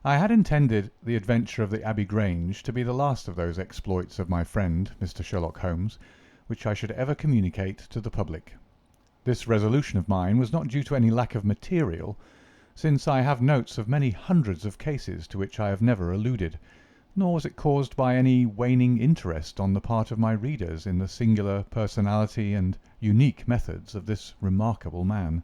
I had intended the adventure of the Abbey Grange to be the last of those exploits of my friend, Mr. Sherlock Holmes, which I should ever communicate to the public. This resolution of mine was not due to any lack of material, since I have notes of many hundreds of cases to which I have never alluded, nor was it caused by any waning interest on the part of my readers in the singular personality and unique methods of this remarkable man.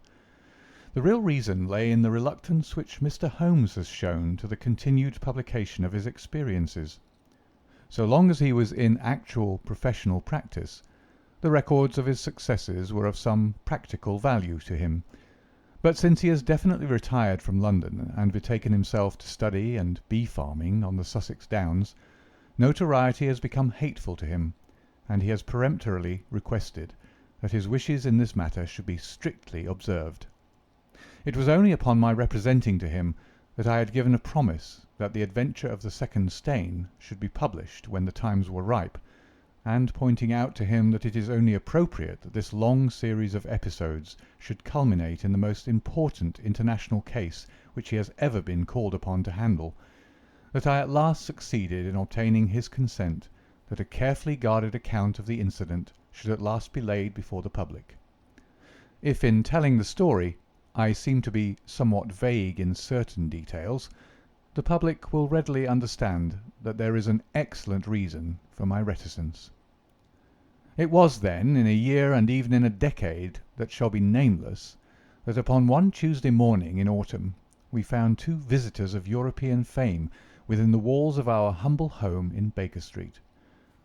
The real reason lay in the reluctance which Mr. Holmes has shown to the continued publication of his experiences. So long as he was in actual professional practice, the records of his successes were of some practical value to him. But since he has definitely retired from London and betaken himself to study and bee-farming on the Sussex Downs, notoriety has become hateful to him, and he has peremptorily requested that his wishes in this matter should be strictly observed. It was only upon my representing to him that I had given a promise that the adventure of the second stain should be published when the times were ripe, and pointing out to him that it is only appropriate that this long series of episodes should culminate in the most important international case which he has ever been called upon to handle, that I at last succeeded in obtaining his consent that a carefully guarded account of the incident should at last be laid before the public. If in telling the story I seem to be somewhat vague in certain details, the public will readily understand that there is an excellent reason for my reticence. It was then, in a year and even in a decade that shall be nameless, that upon one Tuesday morning in autumn we found two visitors of European fame within the walls of our humble home in Baker Street.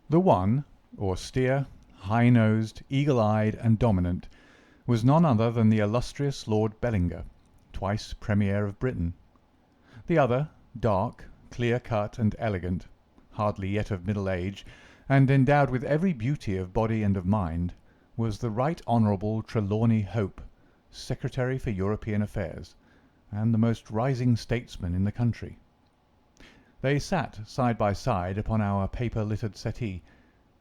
The one, austere, high-nosed, eagle-eyed, and dominant, was none other than the illustrious Lord Bellinger, twice Premier of Britain. The other, dark, clear-cut, and elegant, hardly yet of middle age, and endowed with every beauty of body and of mind, was the Right Honourable Trelawney Hope, Secretary for European Affairs, and the most rising statesman in the country. They sat side by side upon our paper-littered settee,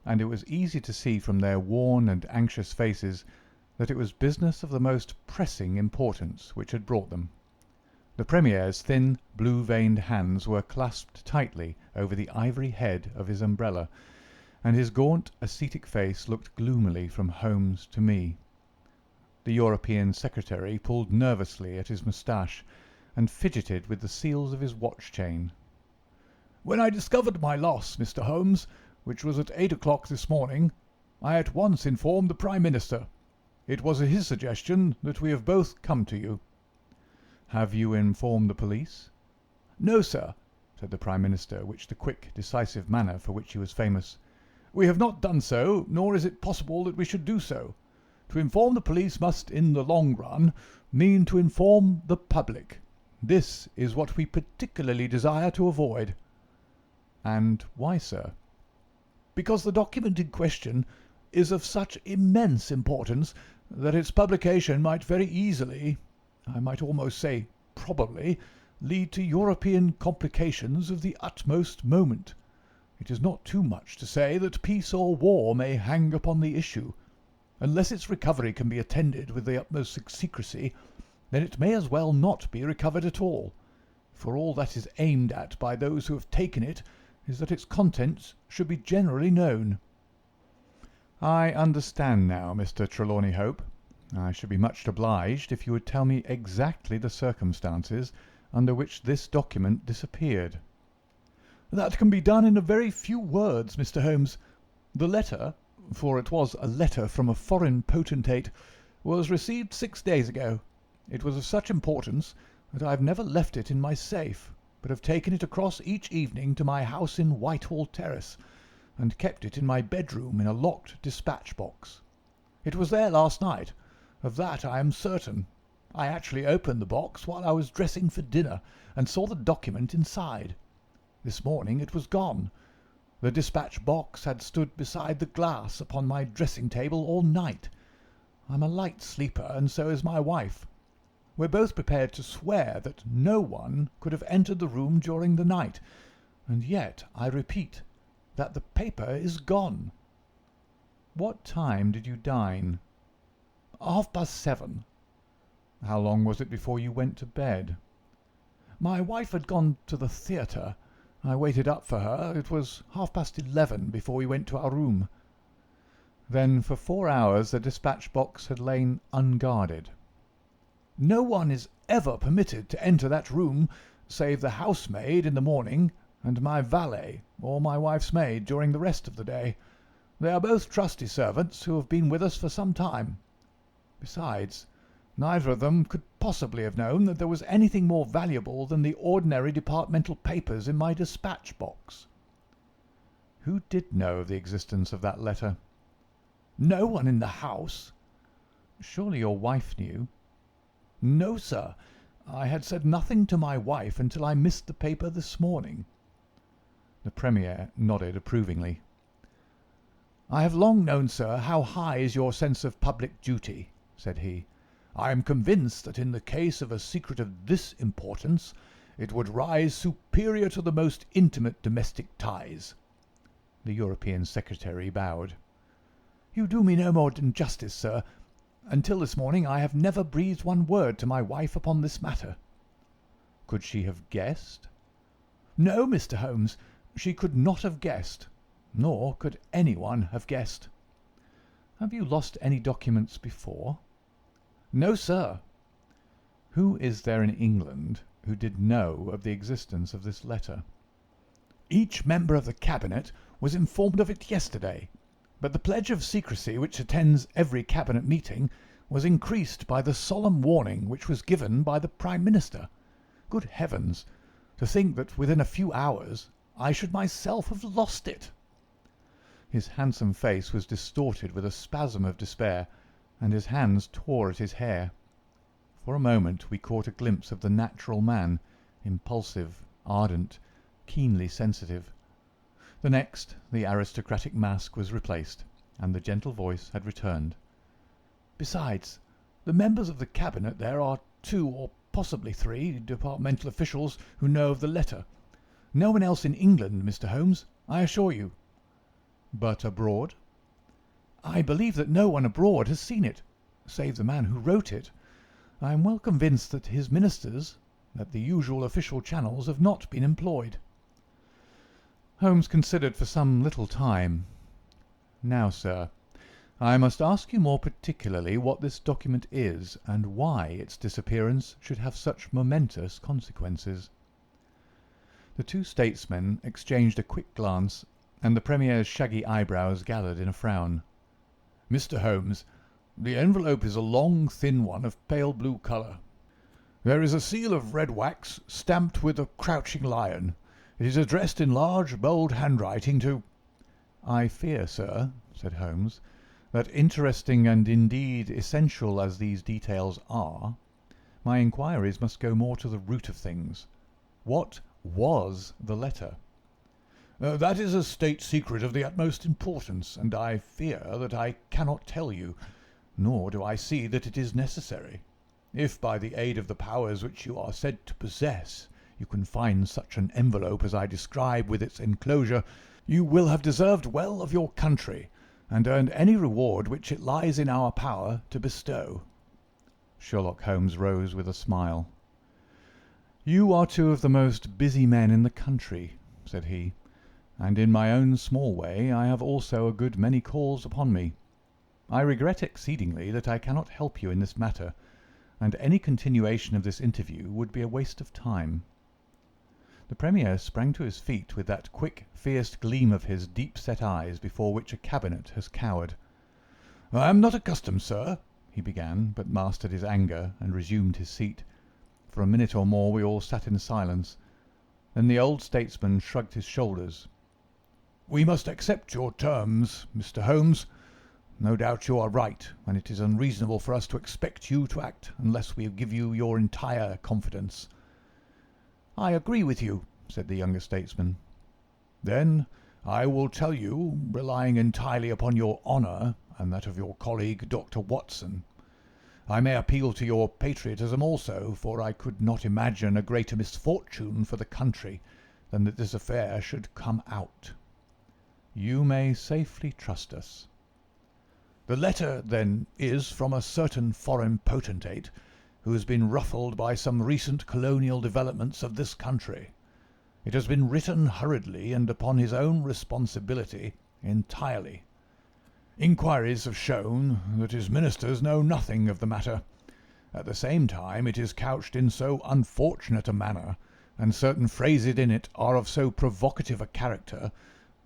and it was easy to see from their worn and anxious faces that it was business of the most pressing importance which had brought them. The Premier's thin, blue-veined hands were clasped tightly over the ivory head of his umbrella, and his gaunt, ascetic face looked gloomily from Holmes to me. The European Secretary pulled nervously at his moustache, and fidgeted with the seals of his watch-chain. "When I discovered my loss, Mr. Holmes, which was at 8 o'clock this morning, I at once informed the Prime Minister. It was at his suggestion that we have both come to you." "Have you informed the police?" "No, sir," said the Prime Minister, with the quick, decisive manner for which he was famous. "We have not done so, nor is it possible that we should do so. To inform the police must, in the long run, mean to inform the public. This is what we particularly desire to avoid." "And why, sir?" "Because the document in question is of such immense importance that its publication might very easily, I might almost say probably, lead to European complications of the utmost moment. It is not too much to say that peace or war may hang upon the issue. Unless its recovery can be attended with the utmost secrecy, then it may as well not be recovered at all, for all that is aimed at by those who have taken it is that its contents should be generally known." "I understand now, Mr. Trelawney Hope. I should be much obliged if you would tell me exactly the circumstances under which this document disappeared." "That can be done in a very few words, Mr. Holmes. The letter, for it was a letter from a foreign potentate, was received 6 days ago. It was of such importance that I have never left it in my safe, but have taken it across each evening to my house in Whitehall Terrace, and kept it in my bedroom in a locked dispatch box. It was there last night. Of that I am certain. I actually opened the box while I was dressing for dinner, and saw the document inside. This morning it was gone. The dispatch box had stood beside the glass upon my dressing-table all night. I'm a light sleeper, and so is my wife. We're both prepared to swear that no one could have entered the room during the night, and yet I repeat that the paper is gone." "What time did you dine?" 7:30. "How long was it before you went to bed?" My wife had gone to the theatre. I waited up for her. It was 11:30 before we went to our room." Then for 4 hours the dispatch box had lain unguarded. "No one is ever permitted to enter that room save the housemaid in the morning and my valet or my wife's maid during the rest of the day. They are both trusty servants who have been with us for some time. Besides, neither of them could possibly have known that there was anything more valuable than the ordinary departmental papers in my dispatch box." "Who did know of the existence of that letter?" "No one in the house." "Surely your wife knew?" "No, sir. I had said nothing to my wife until I missed the paper this morning." The Premier nodded approvingly. "I have long known, sir, how high is your sense of public duty," said he. "I am convinced that in the case of a secret of this importance it would rise superior to the most intimate domestic ties." The European Secretary bowed. "You do me no more injustice, sir. Until this morning I have never breathed one word to my wife upon this matter." "Could she have guessed?" "No, Mr. Holmes, she could not have guessed, nor could anyone have guessed." "Have you lost any documents before?" "No, sir." "Who is there in England who did know of the existence of this letter?" "Each member of the Cabinet was informed of it yesterday, but the pledge of secrecy which attends every Cabinet meeting was increased by the solemn warning which was given by the Prime Minister. Good heavens! To think that within a few hours I should myself have lost it!" His handsome face was distorted with a spasm of despair, and his hands tore at his hair. For a moment we caught a glimpse of the natural man, impulsive, ardent, keenly sensitive. The next, the aristocratic mask was replaced, and the gentle voice had returned. "Besides, the members of the Cabinet there are 2 or possibly 3 departmental officials who know of the letter. No one else in England, Mr. Holmes, I assure you." "But abroad?" "I believe that no one abroad has seen it, save the man who wrote it. I am well convinced that his ministers, that the usual official channels have not been employed." Holmes considered for some little time. "Now, sir, I must ask you more particularly what this document is, and why its disappearance should have such momentous consequences." The two statesmen exchanged a quick glance, and the Premier's shaggy eyebrows gathered in a frown. "Mr. Holmes, the envelope is a long, thin one of pale blue colour. There is a seal of red wax stamped with a crouching lion. It is addressed in large, bold handwriting to—" "I fear, sir," said Holmes, "that interesting and indeed essential as these details are, my inquiries must go more to the root of things. What was the letter?" "That is a state secret of the utmost importance, and I fear that I cannot tell you, nor do I see that it is necessary. If by the aid of the powers which you are said to possess you can find such an envelope as I describe with its enclosure, you will have deserved well of your country, and earned any reward which it lies in our power to bestow." Sherlock Holmes rose with a smile. "You are 2 of the most busy men in the country," said he, "and in my own small way I have also a good many calls upon me. I regret exceedingly that I cannot help you in this matter, and any continuation of this interview would be a waste of time." The Premier sprang to his feet with that quick, fierce gleam of his deep-set eyes before which a cabinet has cowered. "I am not accustomed, sir," he began, but mastered his anger and resumed his seat. For a minute or more we all sat in silence. Then the old statesman shrugged his shoulders. "We must accept your terms, Mr. Holmes. No doubt you are right, and it is unreasonable for us to expect you to act unless we give you your entire confidence." "I agree with you," said the younger statesman. "Then I will tell you, relying entirely upon your honour and that of your colleague, Dr. Watson. I may appeal to your patriotism also, for I could not imagine a greater misfortune for the country than that this affair should come out." "You may safely trust us." "The letter, then, is from a certain foreign potentate, who has been ruffled by some recent colonial developments of this country. It has been written hurriedly and upon his own responsibility entirely. Inquiries have shown that his ministers know nothing of the matter. At the same time, it is couched in so unfortunate a manner, and certain phrases in it are of so provocative a character,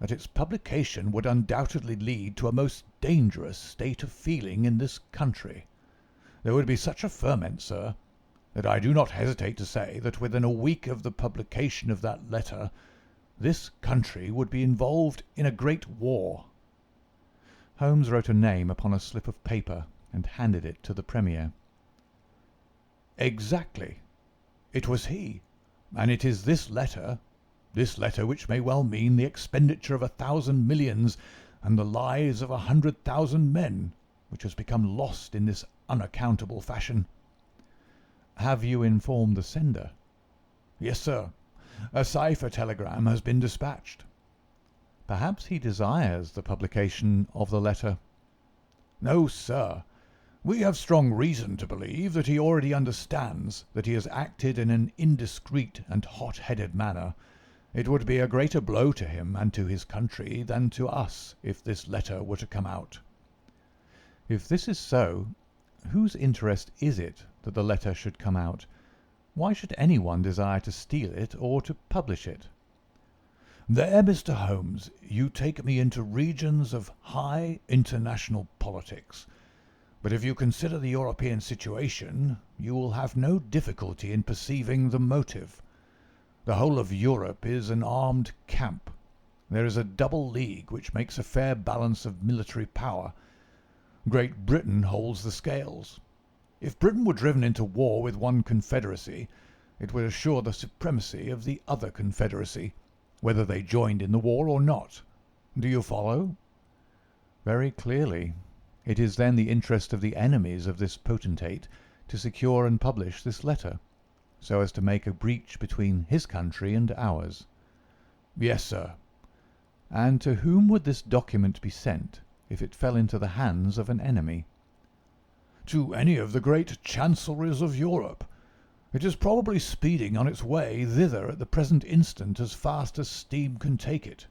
that its publication would undoubtedly lead to a most dangerous state of feeling in this country. There would be such a ferment, sir, that I do not hesitate to say that within a week of the publication of that letter this country would be involved in a great war." Holmes wrote a name upon a slip of paper and handed it to the Premier. "Exactly. It was he, and it is this letter which may well mean the expenditure of 1,000 millions and the lives of 100,000 men, which has become lost in this unaccountable fashion." "Have you informed the sender?" "Yes, sir. A cipher telegram has been dispatched." "Perhaps he desires the publication of the letter." "No, sir. We have strong reason to believe that he already understands that he has acted in an indiscreet and hot-headed manner. It would be a greater blow to him and to his country than to us if this letter were to come out." "If this is so, whose interest is it that the letter should come out? Why should anyone desire to steal it or to publish it?" "There, Mr. Holmes, you take me into regions of high international politics. But if you consider the European situation, you will have no difficulty in perceiving the motive. The whole of Europe is an armed camp. There is a double league which makes a fair balance of military power. Great Britain holds the scales. If Britain were driven into war with one confederacy, it would assure the supremacy of the other confederacy, whether they joined in the war or not. Do you follow?" "Very clearly. It is then the interest of the enemies of this potentate to secure and publish this letter, so as to make a breach between his country and ours." "Yes, sir." "And to whom would this document be sent if it fell into the hands of an enemy?" "To any of the great chancelleries of Europe. It is probably speeding on its way thither at the present instant as fast as steam can take it."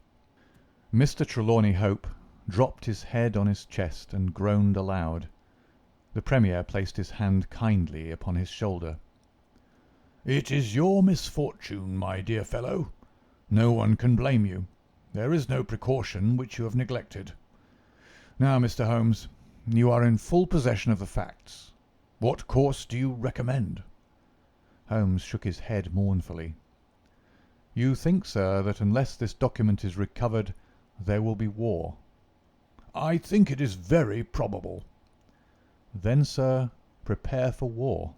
Mr. Trelawney Hope dropped his head on his chest and groaned aloud. The Premier placed his hand kindly upon his shoulder. "It is your misfortune, my dear fellow. No one can blame you. There is no precaution which you have neglected. Now, Mr. Holmes, you are in full possession of the facts. What course do you recommend?" Holmes shook his head mournfully. "You think, sir, that unless this document is recovered, there will be war?" "I think it is very probable." "Then, sir, prepare for war."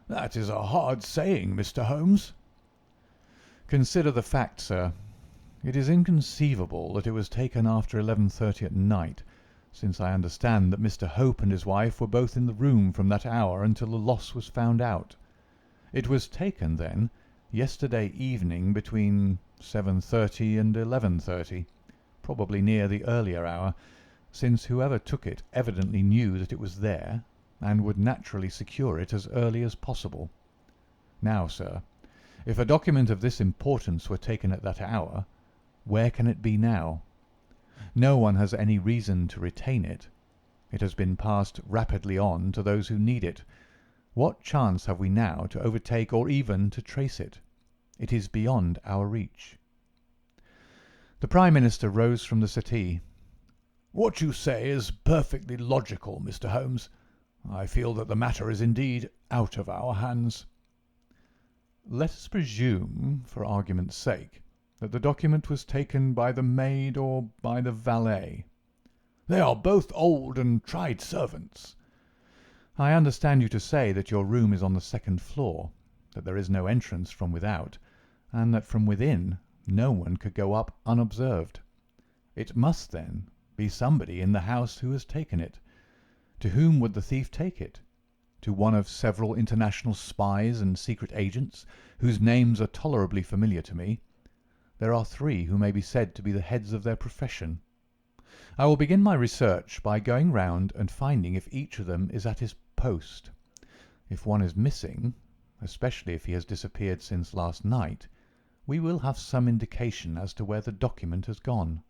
"That is a hard saying, Mr. Holmes." "Consider the fact, sir. It is inconceivable that it was taken after 11:30 at night, since I understand that Mr. Hope and his wife were both in the room from that hour until the loss was found out. It was taken, then, yesterday evening between 7:30 and 11:30, probably near the earlier hour, since whoever took it evidently knew that it was there, and would naturally secure it as early as possible. Now, sir, if a document of this importance were taken at that hour, where can it be now? No one has any reason to retain it. It has been passed rapidly on to those who need it. What chance have we now to overtake or even to trace it? It is beyond our reach." The Prime Minister rose from the settee. "What you say is perfectly logical, Mr. Holmes. I feel that the matter is indeed out of our hands." "Let us presume, for argument's sake, that the document was taken by the maid or by the valet." "They are both old and tried servants." "I understand you to say that your room is on the second floor, that there is no entrance from without, and that from within no one could go up unobserved. It must, then, be somebody in the house who has taken it. To whom would the thief take it? To one of several international spies and secret agents, whose names are tolerably familiar to me. There are 3 who may be said to be the heads of their profession. I will begin my research by going round and finding if each of them is at his post. If one is missing, especially if he has disappeared since last night, we will have some indication as to where the document has gone."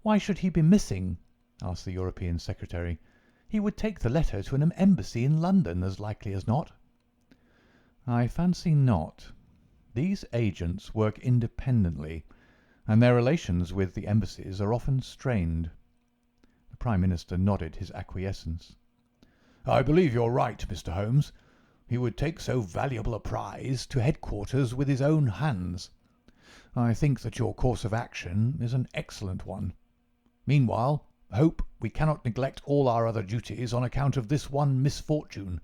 "Why should he be missing?" asked the European Secretary. "He would take the letter to an embassy in London, as likely as not." "I fancy not. These agents work independently, and their relations with the embassies are often strained." The Prime Minister nodded his acquiescence. "I believe you're right, Mr. Holmes. He would take so valuable a prize to headquarters with his own hands. I think that your course of action is an excellent one. Meanwhile, hope we cannot neglect all our other duties on account of this one misfortune.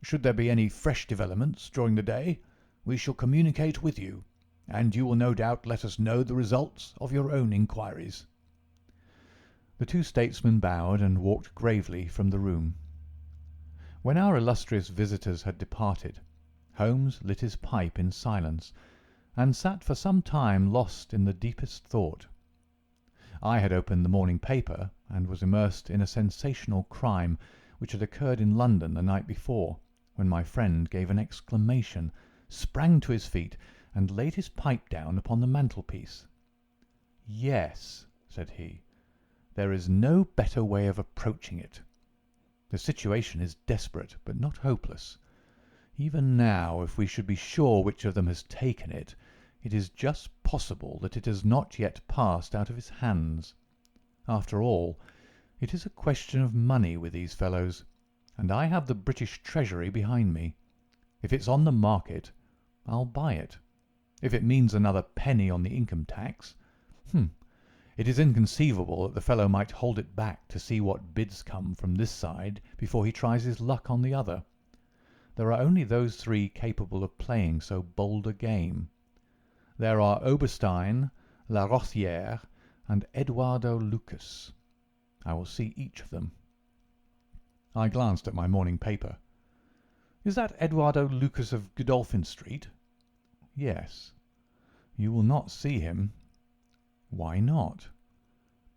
Should there be any fresh developments during the day, we shall communicate with you, and you will no doubt let us know the results of your own inquiries." The two statesmen bowed and walked gravely from the room. When our illustrious visitors had departed, Holmes lit his pipe in silence, and sat for some time lost in the deepest thought. I had opened the morning paper, and was immersed in a sensational crime which had occurred in London the night before, when my friend gave an exclamation, sprang to his feet, and laid his pipe down upon the mantelpiece. "Yes," said he, "there is no better way of approaching it. The situation is desperate, but not hopeless. Even now, if we should be sure which of them has taken it, it is just possible that it has not yet passed out of his hands. After all, it is a question of money with these fellows, and I have the British Treasury behind me. If it's on the market, I'll buy it. If it means another penny on the income tax, it is inconceivable that the fellow might hold it back to see what bids come from this side before he tries his luck on the other. There are only those three capable of playing so bold a game. There are Oberstein, La Rothière, and Eduardo Lucas. I will see each of them." I glanced at my morning paper. "Is that Eduardo Lucas of Godolphin Street?" "Yes." "You will not see him." "Why not?"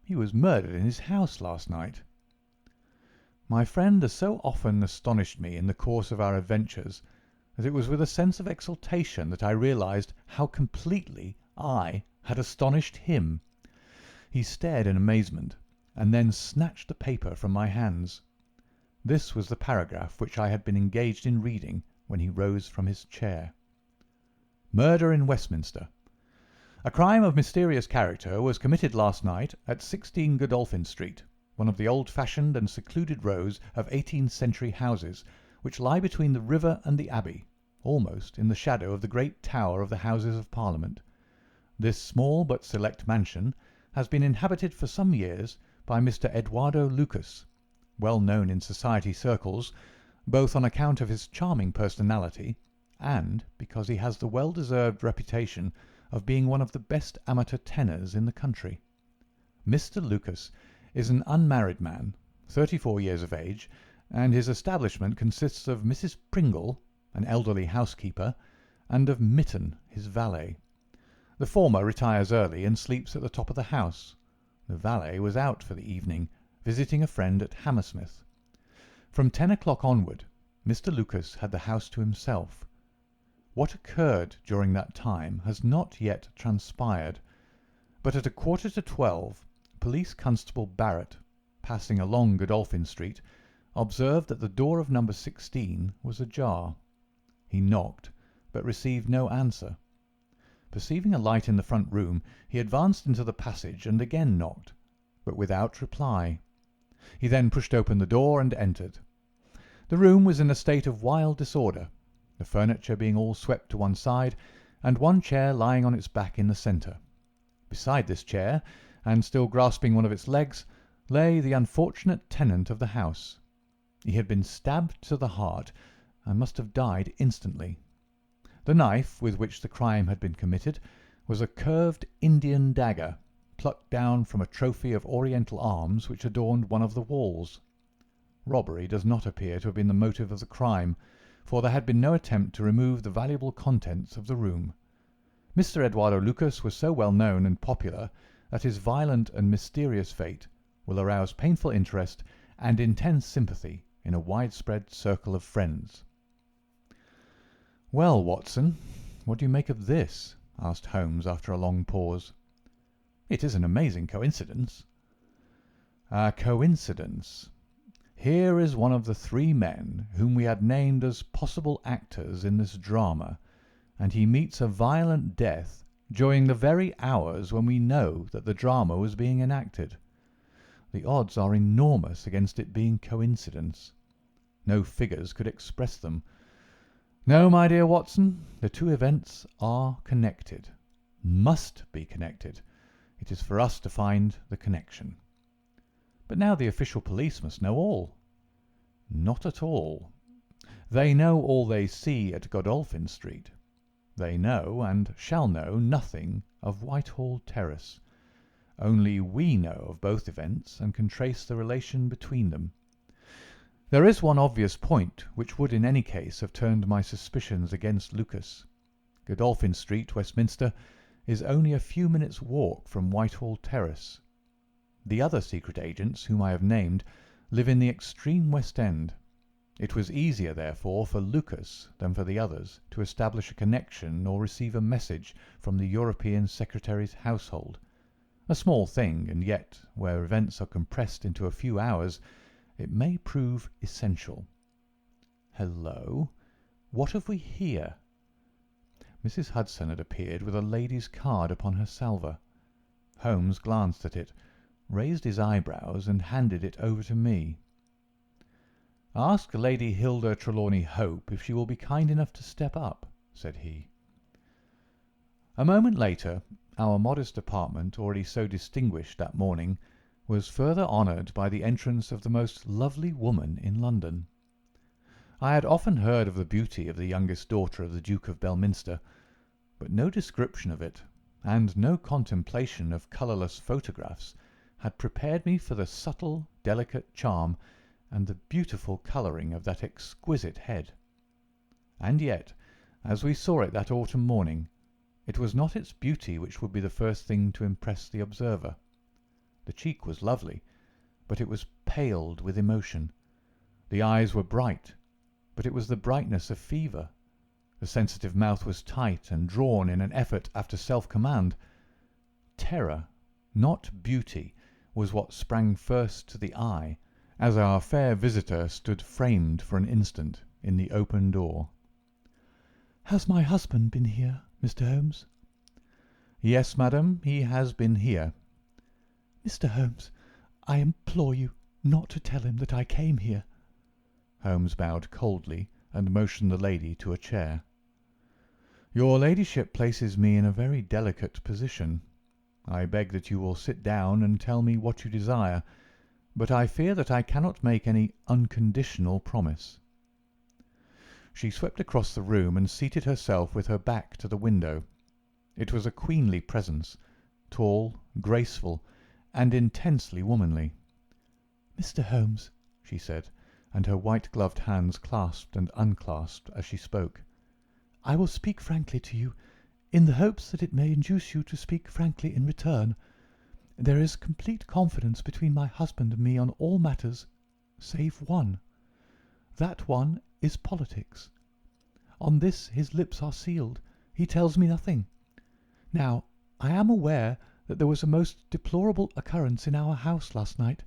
"He was murdered in his house last night." My friend has so often astonished me in the course of our adventures that it was with a sense of exultation that I realized how completely I had astonished him. He stared in amazement, and then snatched the paper from my hands. This was the paragraph which I had been engaged in reading when he rose from his chair. "Murder in Westminster. A crime of mysterious character was committed last night at 16 Godolphin Street, one of the old-fashioned and secluded rows of 18th century houses which lie between the river and the Abbey, almost in the shadow of the great tower of the Houses of Parliament. This small but select mansion has been inhabited for some years by Mr. Eduardo Lucas, well known in society circles, both on account of his charming personality and because he has the well-deserved reputation of being one of the best amateur tenors in the country. Mr. Lucas is an unmarried man, 34 years of age, and his establishment consists of Mrs. Pringle, an elderly housekeeper, and of Mitten, his valet. The former retires early and sleeps at the top of the house. The valet was out for the evening, visiting a friend at Hammersmith. From 10 o'clock onward, Mr. Lucas had the house to himself. What occurred during that time has not yet transpired, but at 11:45, Police Constable Barrett, passing along Godolphin Street, observed that the door of number 16 was ajar. He knocked, but received no answer. Perceiving a light in the front room, he advanced into the passage and again knocked, but without reply. He then pushed open the door and entered. The room was in a state of wild disorder, the furniture being all swept to one side, and one chair lying on its back in the centre. Beside this chair, and still grasping one of its legs, lay the unfortunate tenant of the house. He had been stabbed to the heart, and must have died instantly. The knife with which the crime had been committed was a curved Indian dagger, plucked down from a trophy of Oriental arms which adorned one of the walls. Robbery does not appear to have been the motive of the crime, for there had been no attempt to remove the valuable contents of the room. Mr. Eduardo Lucas was so well known and popular that his violent and mysterious fate will arouse painful interest and intense sympathy in a widespread circle of friends. "Well, Watson, what do you make of this?" asked Holmes after a long pause. "It is an amazing coincidence." "A coincidence. Here is one of the three men whom we had named as possible actors in this drama, and he meets a violent death during the very hours when we know that the drama was being enacted. The odds are enormous against it being coincidence. No figures could express them. No, my dear Watson, the two events are connected. Must be connected. It is for us to find the connection." "But now the official police must know all." "Not at all. They know all they see at Godolphin Street. They know, and shall know, nothing of Whitehall Terrace. Only we know of both events and can trace the relation between them. There is one obvious point which would in any case have turned my suspicions against Lucas. Godolphin Street, Westminster, is only a few minutes' walk from Whitehall Terrace. The other secret agents whom I have named live in the extreme West End. It was easier, therefore, for Lucas than for the others to establish a connection or receive a message from the European Secretary's household. A small thing, and yet, where events are compressed into a few hours, it may prove essential. Hello! What have we here?" Mrs. Hudson had appeared with a lady's card upon her salver. Holmes glanced at it, raised his eyebrows, and handed it over to me. "Ask Lady Hilda Trelawney Hope if she will be kind enough to step up," said he. A moment later, our modest apartment, already so distinguished that morning, was further honoured by the entrance of the most lovely woman in London. I had often heard of the beauty of the youngest daughter of the Duke of Belminster, but no description of it, and no contemplation of colourless photographs, had prepared me for the subtle, delicate charm and the beautiful colouring of that exquisite head. And yet, as we saw it that autumn morning, it was not its beauty which would be the first thing to impress the observer. The cheek was lovely, but it was paled with emotion. The eyes were bright, but it was the brightness of fever. The sensitive mouth was tight and drawn in an effort after self-command. Terror, not beauty, was what sprang first to the eye, as our fair visitor stood framed for an instant in the open door. "Has my husband been here, Mr. Holmes?" "Yes, madam, he has been here." "Mr. Holmes, I implore you not to tell him that I came here." Holmes bowed coldly and motioned the lady to a chair. "Your ladyship places me in a very delicate position. I beg that you will sit down and tell me what you desire, but I fear that I cannot make any unconditional promise." She swept across the room and seated herself with her back to the window. It was a queenly presence, tall, graceful, and intensely womanly. "Mr. Holmes," she said, and her white-gloved hands clasped and unclasped as she spoke, "I will speak frankly to you, in the hopes that it may induce you to speak frankly in return. There is complete confidence between my husband and me on all matters, save one. That one is politics. On this his lips are sealed. He tells me nothing. Now, I am aware that there was a most deplorable occurrence in our house last night.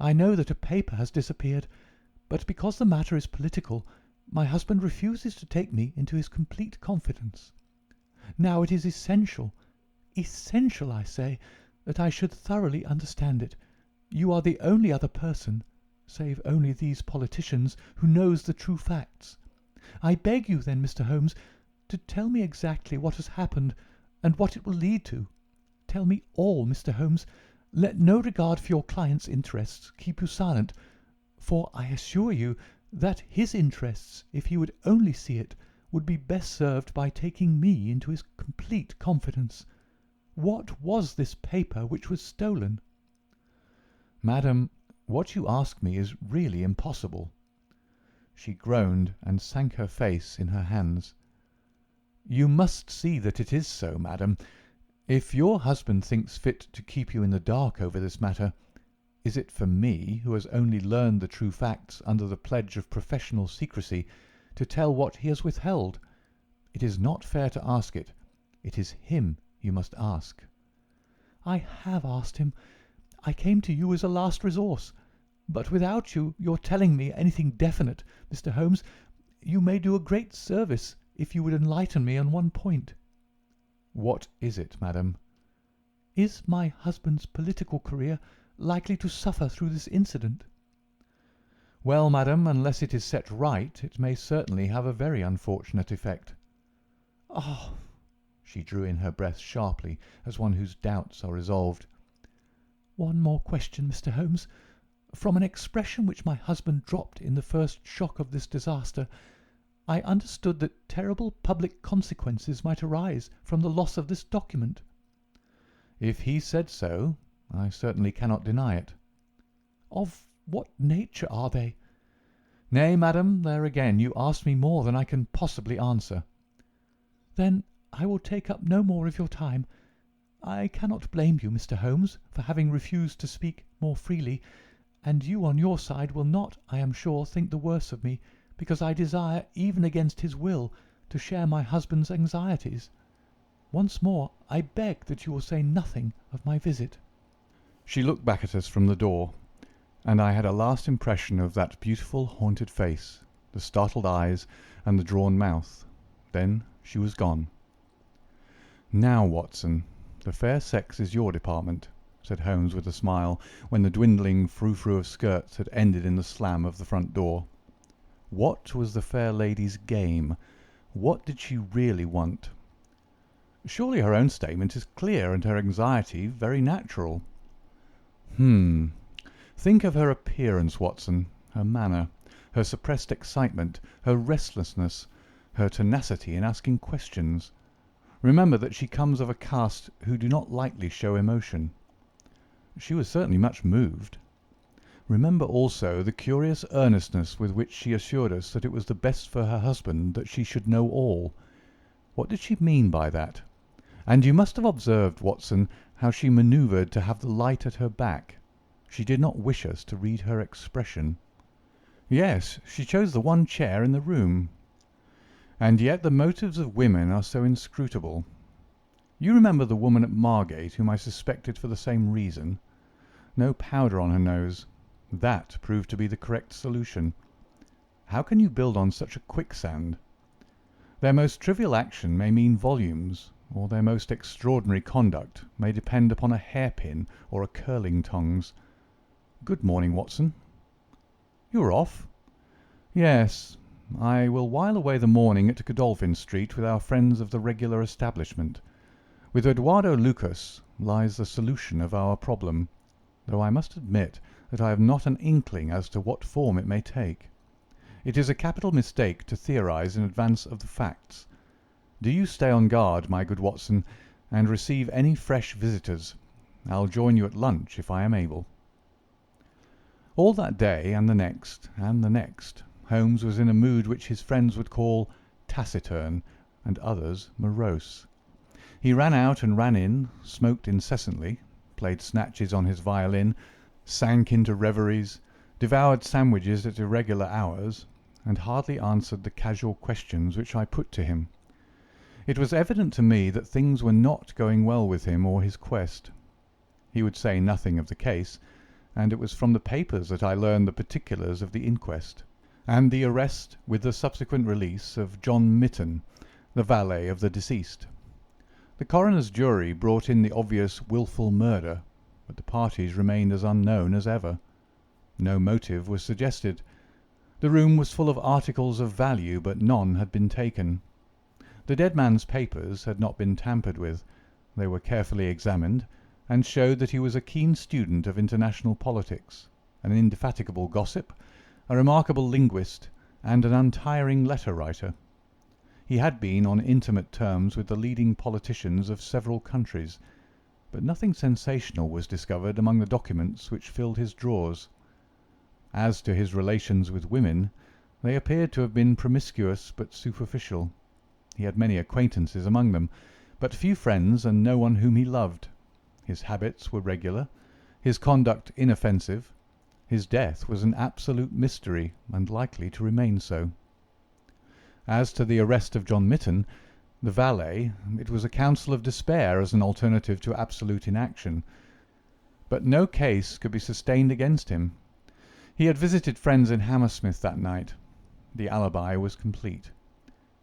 I know that a paper has disappeared, but because the matter is political, my husband refuses to take me into his complete confidence. Now it is essential, I say, that I should thoroughly understand it. You are the only other person, save only these politicians, who knows the true facts. I beg you then, Mr. Holmes, to tell me exactly what has happened and what it will lead to. Tell me all, Mr. Holmes. Let no regard for your client's interests keep you silent, for I assure you that his interests, if he would only see it, would be best served by taking me into his complete confidence. What was this paper which was stolen?" "Madam, what you ask me is really impossible." She groaned and sank her face in her hands. "You must see that it is so, madam. If your husband thinks fit to keep you in the dark over this matter, is it for me, who has only learned the true facts under the pledge of professional secrecy, to tell what he has withheld? It is not fair to ask it. It is him you must ask." "I have asked him. I came to you as a last resource. But without your telling me anything definite, Mr. Holmes, you may do a great service if you would enlighten me on one point." "What is it, madam?" "Is my husband's political career likely to suffer through this incident?" "Well, madam, unless it is set right, it may certainly have a very unfortunate effect." "Oh!" She drew in her breath sharply, as one whose doubts are resolved. "One more question, Mr. Holmes. From an expression which my husband dropped in the first shock of this disaster, I understood that terrible public consequences might arise from the loss of this document." "If he said so, I certainly cannot deny it." "Of what nature are they?" "Nay, madam, there again you ask me more than I can possibly answer." "Then I will take up no more of your time. I cannot blame you, Mr. Holmes, for having refused to speak more freely, and you on your side will not, I am sure, think the worse of me because I desire, even against his will, to share my husband's anxieties. Once more I beg that you will say nothing of my visit." She looked back at us from the door, and I had a last impression of that beautiful haunted face, the startled eyes, and the drawn mouth. Then she was gone. "Now, Watson, the fair sex is your department," said Holmes with a smile, when the dwindling frou-frou of skirts had ended in the slam of the front door. "What was the fair lady's game? What did she really want? Surely her own statement is clear and her anxiety very natural." Think of her appearance, Watson, her manner, her suppressed excitement, her restlessness, her tenacity in asking questions. Remember that she comes of a caste who do not lightly show emotion. She was certainly much moved. Remember also the curious earnestness with which she assured us that it was the best for her husband that she should know all. What did she mean by that? And you must have observed, Watson, how she manoeuvred to have the light at her back. She did not wish us to read her expression. Yes, she chose the one chair in the room. And yet the motives of women are so inscrutable. You remember the woman at Margate whom I suspected for the same reason? No powder on her nose. That proved to be the correct solution. How can you build on such a quicksand? Their most trivial action may mean volumes, or their most extraordinary conduct may depend upon a hairpin or a curling tongs. Good morning, Watson. You're off? Yes, I will while away the morning at Godolphin Street with our friends of the regular establishment. With Eduardo Lucas lies the solution of our problem, though I must admit that I have not an inkling as to what form it may take. It is a capital mistake to theorize in advance of the facts. Do you stay on guard, my good Watson, and receive any fresh visitors. I'll join you at lunch if I am able. All that day, and the next, Holmes was in a mood which his friends would call taciturn, and others morose. He ran out and ran in, smoked incessantly, played snatches on his violin, sank into reveries, devoured sandwiches at irregular hours, and hardly answered the casual questions which I put to him. It was evident to me that things were not going well with him or his quest. He would say nothing of the case, and it was from the papers that I learned the particulars of the inquest, and the arrest with the subsequent release of John Mitten, the valet of the deceased. The coroner's jury brought in the obvious wilful murder, but the parties remained as unknown as ever. No motive was suggested. The room was full of articles of value, but none had been taken. The dead man's papers had not been tampered with. They were carefully examined, and showed that he was a keen student of international politics, an indefatigable gossip, a remarkable linguist, and an untiring letter-writer. He had been on intimate terms with the leading politicians of several countries, but nothing sensational was discovered among the documents which filled his drawers. As to his relations with women, they appeared to have been promiscuous but superficial. He had many acquaintances among them, but few friends and no one whom he loved. His habits were regular. his conduct inoffensive, his death was an absolute mystery and likely to remain so. As to the arrest of John Mitten, the valet, it was a counsel of despair as an alternative to absolute inaction. But no case could be sustained against him. He had visited friends in Hammersmith that night. The alibi was complete.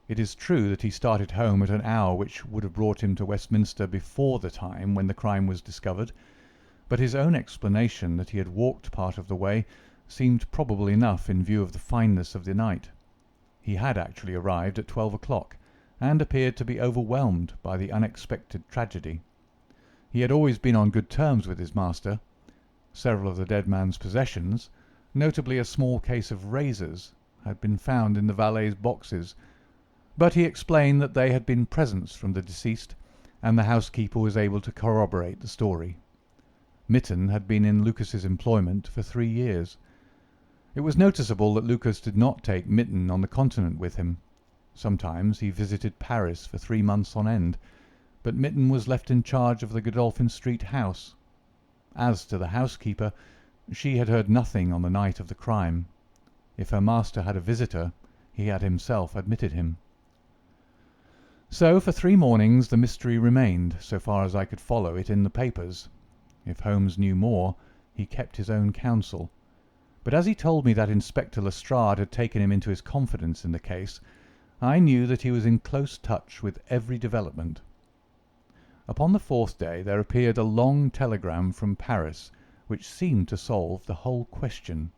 It is true that he started home at an hour which would have brought him to Westminster before the time when the crime was discovered, but his own explanation that he had walked part of the way seemed probable enough in view of the fineness of the night. He had actually arrived at 12 o'clock, and appeared to be overwhelmed by the unexpected tragedy. He had always been on good terms with his master. Several of the dead man's possessions, notably a small case of razors, had been found in the valet's boxes, but he explained that they had been presents from the deceased, and the housekeeper was able to corroborate the story. Mitten had been in Lucas's employment for 3 years. It was noticeable that Lucas did not take Mitten on the continent with him. Sometimes he visited Paris for 3 months on end, but Mitten was left in charge of the Godolphin Street house. As to the housekeeper, she had heard nothing on the night of the crime. If her master had a visitor, he had himself admitted him. So for 3 mornings the mystery remained, so far as I could follow it in the papers. If Holmes knew more, he kept his own counsel. But as he told me that Inspector Lestrade had taken him into his confidence in the case, I knew that he was in close touch with every development. Upon the 4th day there appeared a long telegram from Paris, which seemed to solve the whole question.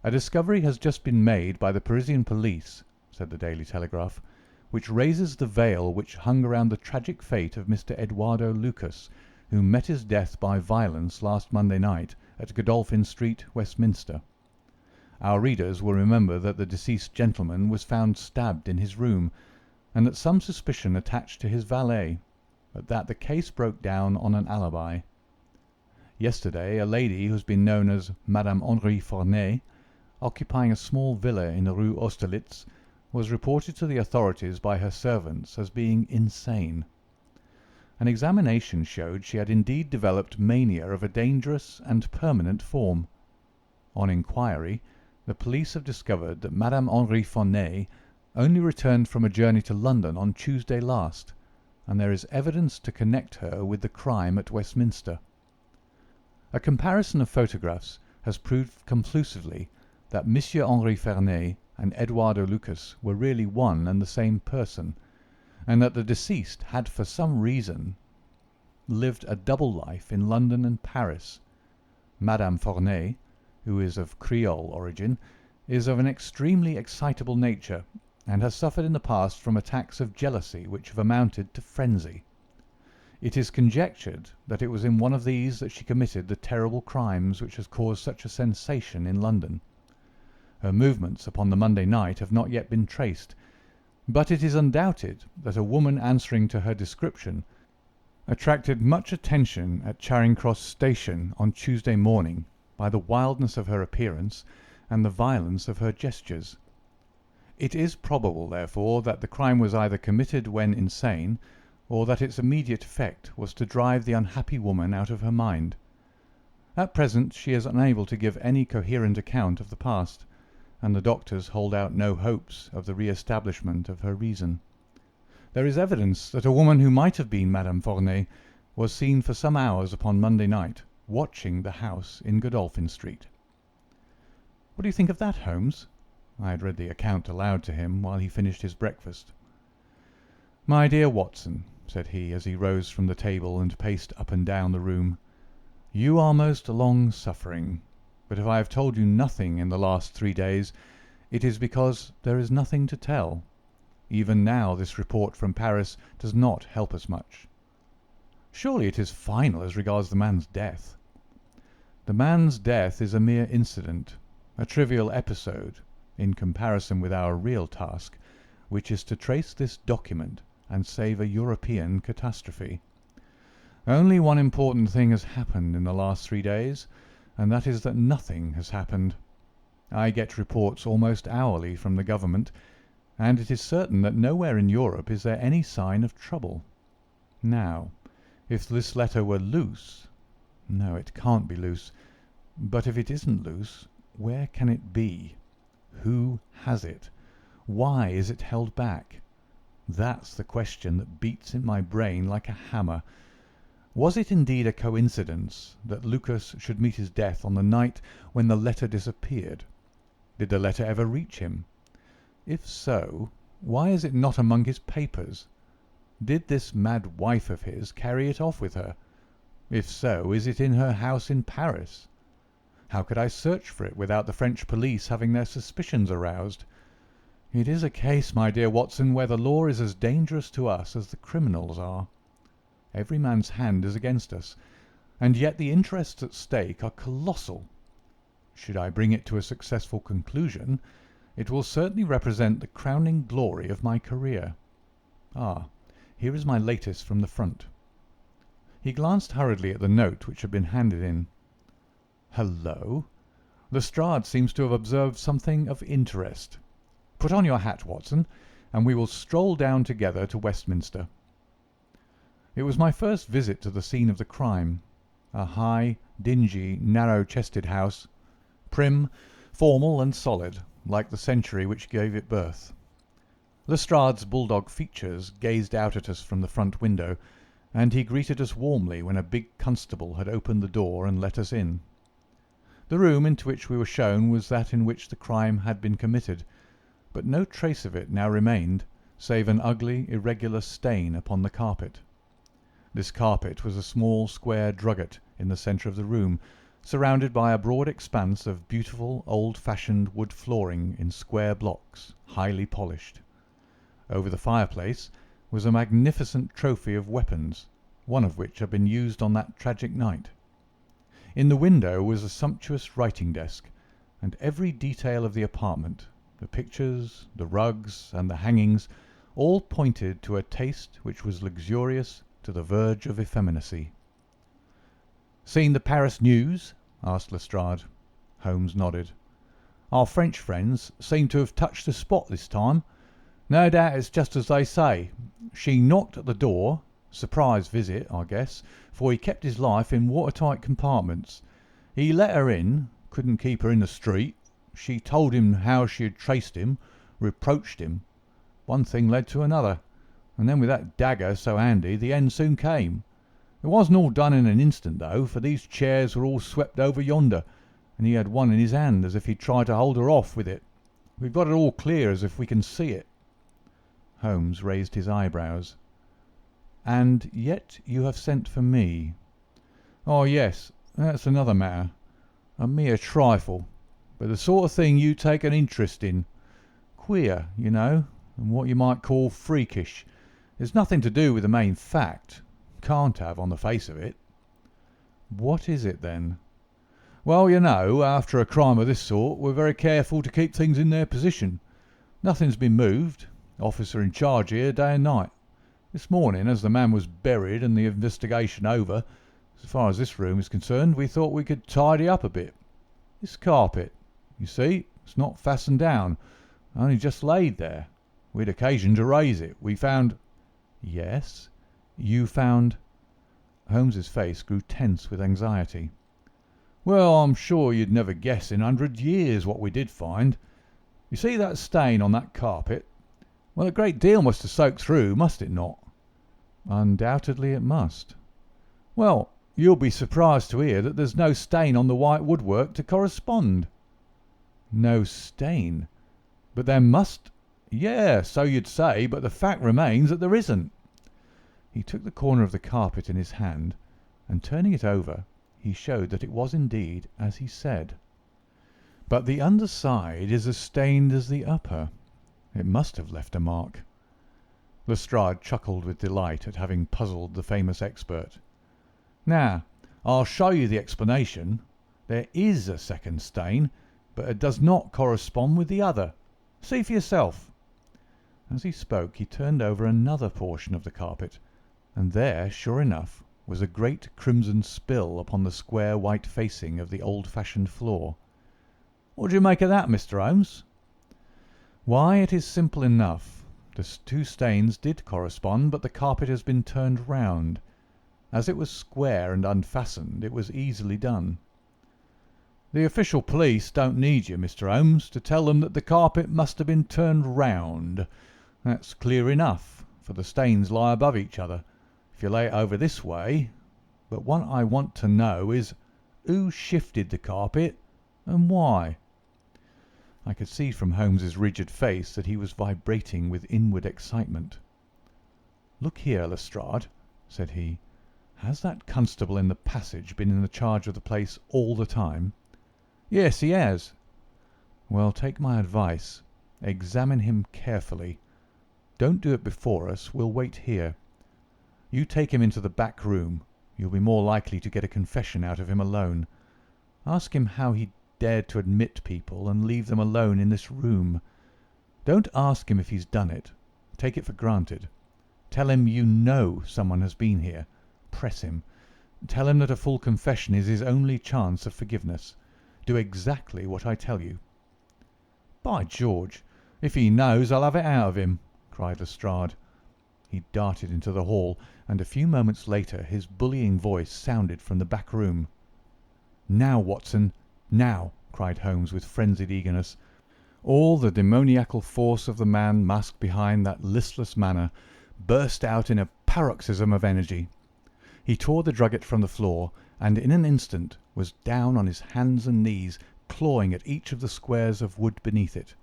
"A discovery has just been made by the Parisian police," said the Daily Telegraph, "which raises the veil which hung around the tragic fate of Mr. Eduardo Lucas, who met his death by violence last Monday night at Godolphin Street, Westminster. Our readers will remember that the deceased gentleman was found stabbed in his room, and that some suspicion attached to his valet, but that the case broke down on an alibi. Yesterday a lady who has been known as Madame Henri Forney, occupying a small villa in the Rue Austerlitz, was reported to the authorities by her servants as being insane. An examination showed she had indeed developed mania of a dangerous and permanent form. On inquiry, the police have discovered that Madame Henri Forney only returned from a journey to London on Tuesday last, and there is evidence to connect her with the crime at Westminster. A comparison of photographs has proved conclusively that Monsieur Henri Forney and Eduardo Lucas were really one and the same person, and that the deceased had for some reason lived a double life in London and Paris. Madame Forney, who is of Creole origin, is of an extremely excitable nature, and has suffered in the past from attacks of jealousy which have amounted to frenzy. It is conjectured that it was in one of these that she committed the terrible crimes which has caused such a sensation in London. Her movements upon the Monday night have not yet been traced, but it is undoubted that a woman answering to her description attracted much attention at Charing Cross Station on Tuesday morning by the wildness of her appearance and the violence of her gestures. It is probable, therefore, that the crime was either committed when insane, or that its immediate effect was to drive the unhappy woman out of her mind. At present she is unable to give any coherent account of the past, and the doctors hold out no hopes of the re-establishment of her reason. There is evidence that a woman who might have been Madame Forney was seen for some hours upon Monday night, watching the house in Godolphin Street. What do you think of that, Holmes? I had read the account aloud to him while he finished his breakfast. My dear Watson, said he, as he rose from the table and paced up and down the room, you are most long-suffering, but if I have told you nothing in the last 3 days, it is because there is nothing to tell. Even now this report from Paris does not help us much. Surely it is final as regards the man's death. The man's death is a mere incident, a trivial episode, in comparison with our real task, which is to trace this document and save a European catastrophe. Only one important thing has happened in the last 3 days, and that is that nothing has happened. I get reports almost hourly from the government, and it is certain that nowhere in Europe is there any sign of trouble. Now, if this letter were loose, No, it can't be loose. But if it isn't loose, where can it be? Who has it? Why is it held back? That's the question that beats in my brain like a hammer. Was it indeed a coincidence that Lucas should meet his death on the night when the letter disappeared? Did the letter ever reach him? If so, why is it not among his papers? Did this mad wife of his carry it off with her? If so, is it in her house in Paris? How could I search for it without the French police having their suspicions aroused? It is a case, my dear Watson, where the law is as dangerous to us as the criminals are. Every man's hand is against us, and yet the interests at stake are colossal. Should I bring it to a successful conclusion, it will certainly represent the crowning glory of my career. Ah, here is my latest from the front. He glanced hurriedly at the note which had been handed in. Hello! Lestrade seems to have observed something of interest. Put on your hat, Watson, and we will stroll down together to Westminster. It was my first visit to the scene of the crime, a high, dingy, narrow-chested house, prim, formal and solid, like the century which gave it birth. Lestrade's bulldog features gazed out at us from the front window, and he greeted us warmly when a big constable had opened the door and let us in. The room into which we were shown was that in which the crime had been committed, but no trace of it now remained, save an ugly, irregular stain upon the carpet. This carpet was a small square drugget in the centre of the room, surrounded by a broad expanse of beautiful old-fashioned wood flooring in square blocks, highly polished. Over the fireplace was a magnificent trophy of weapons, one of which had been used on that tragic night. In the window was a sumptuous writing desk, and every detail of the apartment, the pictures, the rugs, and the hangings, all pointed to a taste which was luxurious to the verge of effeminacy. "Seen the Paris news?" asked Lestrade. Holmes nodded. "Our French friends seem to have touched the spot this time. No doubt it's just as they say. She knocked at the door. Surprise visit, I guess, for he kept his life in watertight compartments. He let her in, couldn't keep her in the street. She told him how she had traced him, reproached him. One thing led to another, and then with that dagger so handy, the end soon came. It wasn't all done in an instant, though, for these chairs were all swept over yonder, and he had one in his hand as if he'd tried to hold her off with it. We've got it all clear as if we can see it." Holmes raised his eyebrows. "And yet you have sent for me." "Oh, yes, that's another matter. A mere trifle, but the sort of thing you take an interest in. Queer, you know, and what you might call freakish. It's nothing to do with the main fact. Can't have on the face of it." "What is it, then?" "Well, you know, after a crime of this sort, we're very careful to keep things in their position. Nothing's been moved. Officer in charge here day and night. This morning, as the man was buried and the investigation over, as far as this room is concerned, we thought we could tidy up a bit. This carpet, you see, it's not fastened down, only just laid there. We'd occasion to raise it. We found—" "Yes, you found—" Holmes's face grew tense with anxiety. "Well, I'm sure you'd never guess in 100 years what we did find. You see that stain on that carpet? Well, a great deal must have soaked through, must it not?" "Undoubtedly it must." "Well, you'll be surprised to hear that there's no stain on the white woodwork to correspond." "No stain? But there must—" "Yeah, so you'd say, but the fact remains that there isn't." He took the corner of the carpet in his hand, and turning it over, he showed that it was indeed as he said. "But the underside is as stained as the upper. It must have left a mark." Lestrade chuckled with delight at having puzzled the famous expert. "Now, I'll show you the explanation. There is a second stain, but it does not correspond with the other. See for yourself." As he spoke, he turned over another portion of the carpet, and there, sure enough, was a great crimson spill upon the square white facing of the old-fashioned floor. "What do you make of that, Mr. Holmes?" "Why, it is simple enough. The two stains did correspond, but the carpet has been turned round. As it was square and unfastened, it was easily done. "The official police don't need you, Mr. Holmes, to tell them that the carpet must have been turned round. That's clear enough, for the stains lie above each other. If you lay it over this way. But what I want to know is, who shifted the carpet and why?" I could see from Holmes's rigid face that he was vibrating with inward excitement. "Look here, Lestrade," said he. "Has that constable in the passage been in the charge of the place all the time?" "Yes, he has." "Well, take my advice. Examine him carefully. Don't do it before us. We'll wait here. You take him into the back room. You'll be more likely to get a confession out of him alone. Ask him how he dared to admit people and leave them alone in this room. Don't ask him if he's done it. Take it for granted. Tell him you know someone has been here. Press him. Tell him that a full confession is his only chance of forgiveness. Do exactly what I tell you." "By George, if he knows, I'll have it out of him," cried Lestrade. He darted into the hall, and a few moments later his bullying voice sounded from the back room. "Now, Watson, now!" cried Holmes with frenzied eagerness. All the demoniacal force of the man masked behind that listless manner burst out in a paroxysm of energy. He tore the drugget from the floor, and in an instant was down on his hands and knees, clawing at each of the squares of wood beneath it.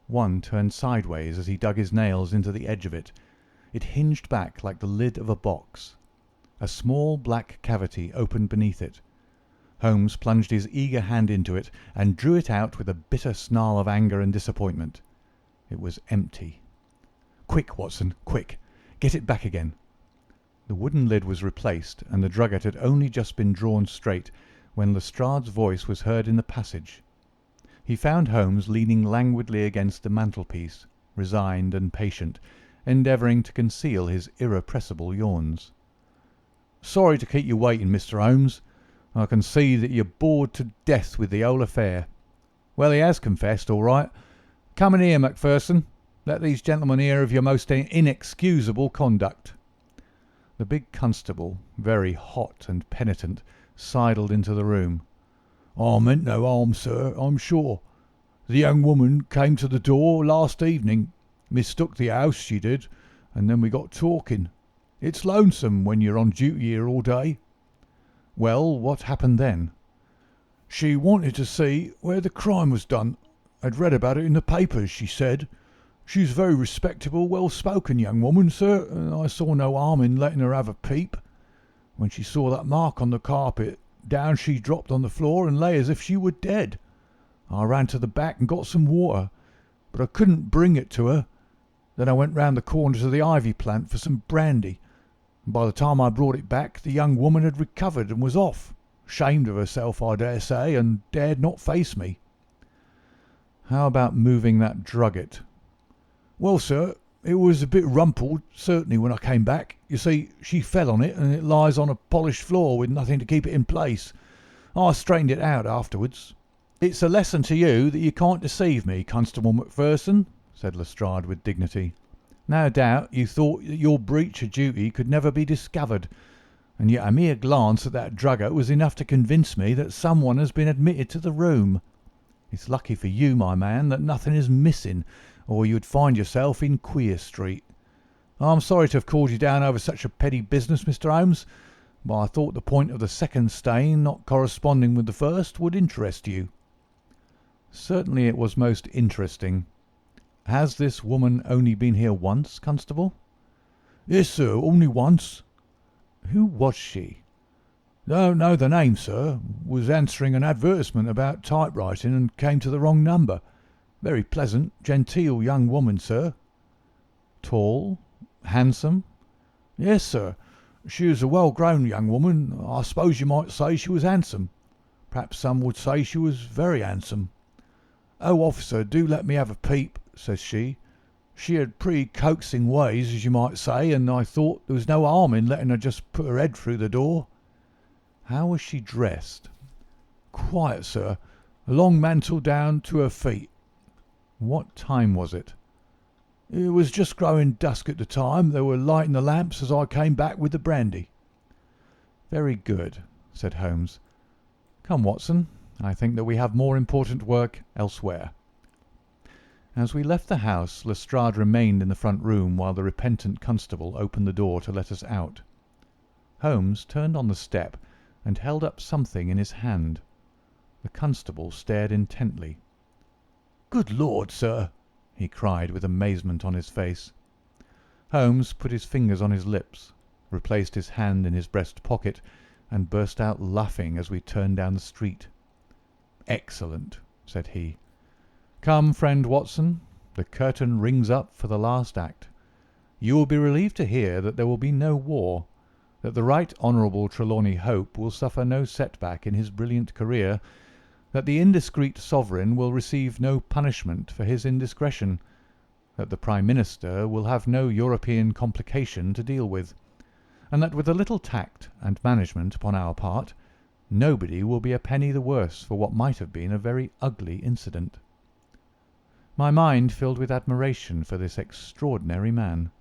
One turned sideways as he dug his nails into the edge of it. It hinged back like the lid of a box. A small black cavity opened beneath it. Holmes plunged his eager hand into it and drew it out with a bitter snarl of anger and disappointment. It was empty. "Quick, Watson, quick! Get it back again!" The wooden lid was replaced, and the drugget had only just been drawn straight when Lestrade's voice was heard in the passage. He found Holmes leaning languidly against the mantelpiece, resigned and patient, endeavouring to conceal his irrepressible yawns. "Sorry to keep you waiting, Mr. Holmes. I can see that you're bored to death with the whole affair. Well, he has confessed, all right. Come in here, Macpherson. Let these gentlemen hear of your most inexcusable conduct." The big constable, very hot and penitent, sidled into the room. "I meant no harm, sir, I'm sure. The young woman came to the door last evening, mistook the house, she did, and then we got talking. It's lonesome when you're on duty here all day." "Well, what happened then?" "She wanted to see where the crime was done. I'd read about it in the papers, she said. She's a very respectable, well-spoken young woman, sir, and I saw no harm in letting her have a peep. When she saw that mark on the carpet, down she dropped on the floor and lay as if she were dead. I ran to the back and got some water, but I couldn't bring it to her. Then I went round the corner to the ivy plant for some brandy. By the time I brought it back, the young woman had recovered and was off, ashamed of herself, I dare say, and dared not face me." "How about moving that drugget?" "Well, sir, it was a bit rumpled, certainly, when I came back. You see, she fell on it, and it lies on a polished floor with nothing to keep it in place. I straightened it out afterwards." "It's a lesson to you that you can't deceive me, Constable Macpherson," said Lestrade with dignity. "No doubt you thought that your breach of duty could never be discovered, and yet a mere glance at that drugget was enough to convince me that someone has been admitted to the room. It's lucky for you, my man, that nothing is missing, or you'd find yourself in Queer Street. I'm sorry to have called you down over such a petty business, Mr. Holmes, but I thought the point of the second stain not corresponding with the first would interest you." "Certainly it was most interesting. Has this woman only been here once, Constable?" "Yes, sir, only once." "Who was she?" "Don't know the name, sir. Was answering an advertisement about typewriting and came to the wrong number. Very pleasant, genteel young woman, sir." "Tall? Handsome?" "Yes, sir. She was a well-grown young woman. I suppose you might say she was handsome. Perhaps some would say she was very handsome. 'Oh, officer, do let me have a peep,' says she. She had pretty coaxing ways, as you might say, and I thought there was no harm in letting her just put her head through the door." "How was she dressed?" "Quiet, sir. A long mantle down to her feet." "What time was it?" "It was just growing dusk at the time. They were lighting the lamps as I came back with the brandy." "Very good," said Holmes. "Come, Watson, I think that we have more important work elsewhere." As we left the house, Lestrade remained in the front room while the repentant constable opened the door to let us out. Holmes turned on the step and held up something in his hand. The constable stared intently. "Good Lord, sir!" he cried with amazement on his face. Holmes put his fingers on his lips, replaced his hand in his breast pocket, and burst out laughing as we turned down the street. "Excellent," said he. "Come, friend Watson, the curtain rings up for the last act. You will be relieved to hear that there will be no war, that the Right Honourable Trelawney Hope will suffer no setback in his brilliant career, that the indiscreet sovereign will receive no punishment for his indiscretion, that the Prime Minister will have no European complication to deal with, and that with a little tact and management upon our part, nobody will be a penny the worse for what might have been a very ugly incident." My mind filled with admiration for this extraordinary man.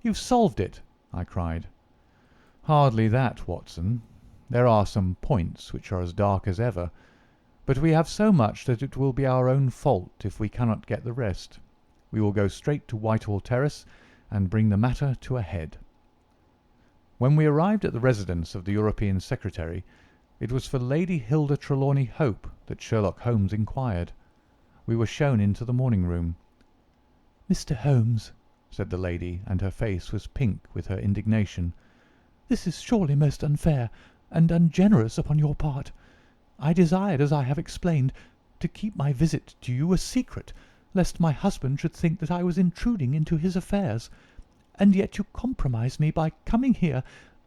"You've solved it!" I cried. "Hardly that, Watson. There are some points which are as dark as ever, but we have so much that it will be our own fault if we cannot get the rest. We will go straight to Whitehall Terrace and bring the matter to a head." When we arrived at the residence of the European Secretary, it was for Lady Hilda Trelawney Hope that Sherlock Holmes inquired. We were shown into the morning-room. "Mr. Holmes," said the lady, and her face was pink with her indignation, "this is surely most unfair and ungenerous upon your part. I desired, as I have explained, to keep my visit to you a secret, lest my husband should think that I was intruding into his affairs, and yet you compromise me by coming here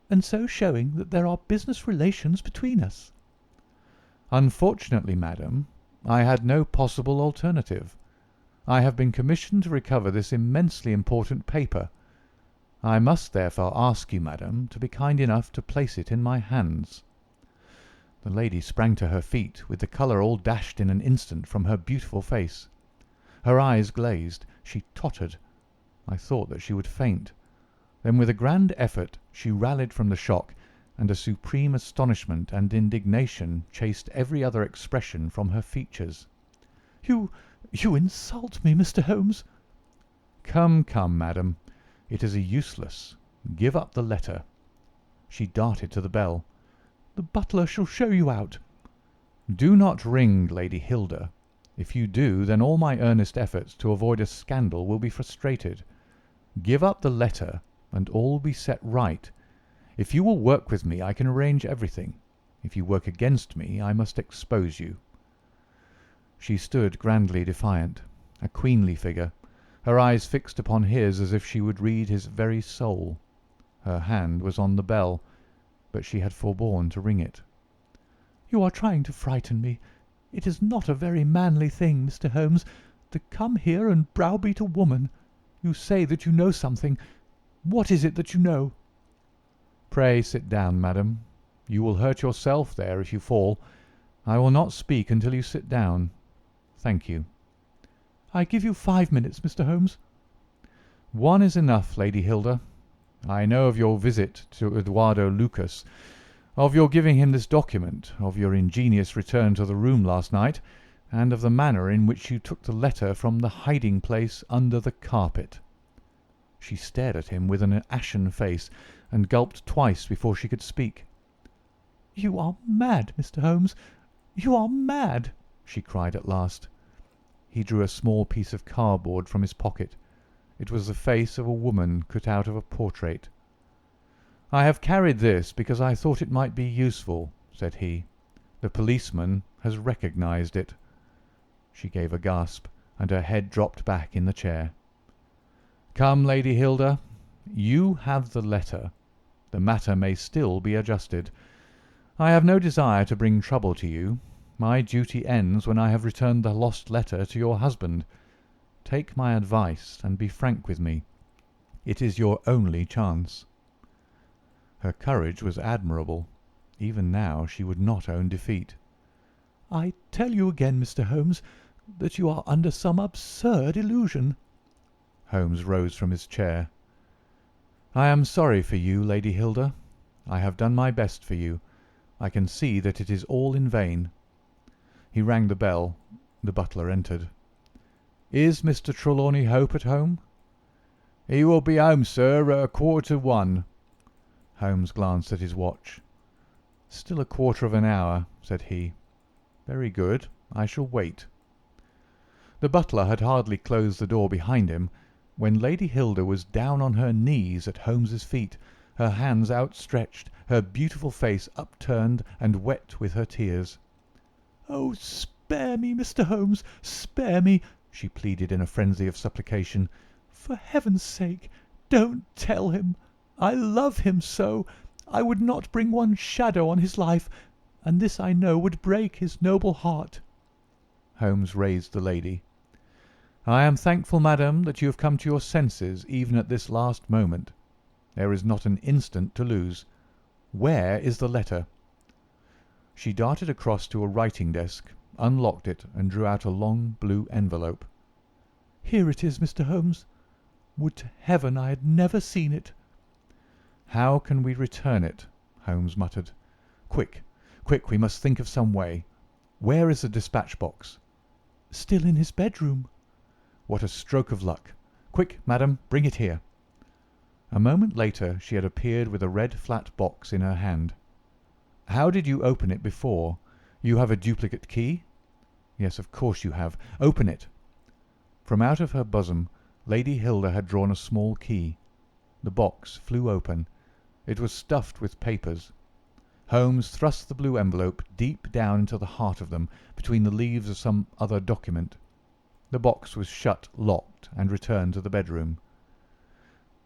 and so showing that there are business relations between us." "Unfortunately, madam, I had no possible alternative. I have been commissioned to recover this immensely important paper. I must therefore ask you, madam, to be kind enough to place it in my hands." The lady sprang to her feet, with the colour all dashed in an instant from her beautiful face. Her eyes glazed. She tottered. I thought that she would faint. Then with a grand effort she rallied from the shock, and a supreme astonishment and indignation chased every other expression from her features. You insult me, Mr. Holmes." Come, madam, it is useless. Give up the letter." She darted to the bell. "The butler shall show you out." "Do not ring, Lady Hilda. If you do, then all my earnest efforts to avoid a scandal will be frustrated. Give up the letter, and all will be set right. If you will work with me, I can arrange everything. If you work against me, I must expose you." She stood grandly defiant, a queenly figure, her eyes fixed upon his as if she would read his very soul. Her hand was on the bell, but she had forborne to ring it. "You are trying to frighten me. It is not a very manly thing, Mr. Holmes, to come here and browbeat a woman. You say that you know something. What is it that you know?" "Pray sit down, madam. You will hurt yourself there if you fall. I will not speak until you sit down. Thank you." "I give you 5 minutes, Mr. Holmes." "One is enough, Lady Hilda. I know of your visit to Eduardo Lucas, of your giving him this document, of your ingenious return to the room last night, and of the manner in which you took the letter from the hiding-place under the carpet." She stared at him with an ashen face, and gulped twice before she could speak. "You are mad, Mr. Holmes. You are mad," she cried at last. He drew a small piece of cardboard from his pocket. It was the face of a woman cut out of a portrait. "I have carried this because I thought it might be useful," said he. "The policeman has recognized it." She gave a gasp, and her head dropped back in the chair. "Come, Lady Hilda, you have the letter. The matter may still be adjusted. I have no desire to bring trouble to you. My duty ends when I have returned the lost letter to your husband. Take my advice and be frank with me. It is your only chance." Her courage was admirable. Even now she would not own defeat. "I tell you again, Mr. Holmes, that you are under some absurd illusion." Holmes rose from his chair. "I am sorry for you, Lady Hilda. I have done my best for you. I can see that it is all in vain." He rang the bell. The butler entered. "Is Mr. Trelawney Hope at home?" "He will be home, sir, at 1:15. Holmes glanced at his watch. "Still a quarter of an hour," said he. "Very good. I shall wait." The butler had hardly closed the door behind him when Lady Hilda was down on her knees at Holmes's feet, her hands outstretched, her beautiful face upturned and wet with her tears. "Oh, spare me, Mr. Holmes, spare me!" she pleaded in a frenzy of supplication. "For heaven's sake, don't tell him. I love him so. I would not bring one shadow on his life, and this I know would break his noble heart." Holmes raised the lady. "I am thankful, madam, that you have come to your senses even at this last moment. There is not an instant to lose. Where is the letter?" She darted across to a writing desk, unlocked it, and drew out a long blue envelope. "Here it is, Mr. Holmes. Would to heaven I had never seen it." "How can we return it?" Holmes muttered. "Quick, quick, we must think of some way. Where is the dispatch box?" "Still in his bedroom." "What a stroke of luck! Quick, madam, bring it here." A moment later she had appeared with a red flat box in her hand. "How did you open it before? You have a duplicate key?" "Yes, of course you have. Open it." From out of her bosom Lady Hilda had drawn a small key. The box flew open. It was stuffed with papers. Holmes thrust the blue envelope deep down into the heart of them, between the leaves of some other document. The box was shut, locked, and returned to the bedroom.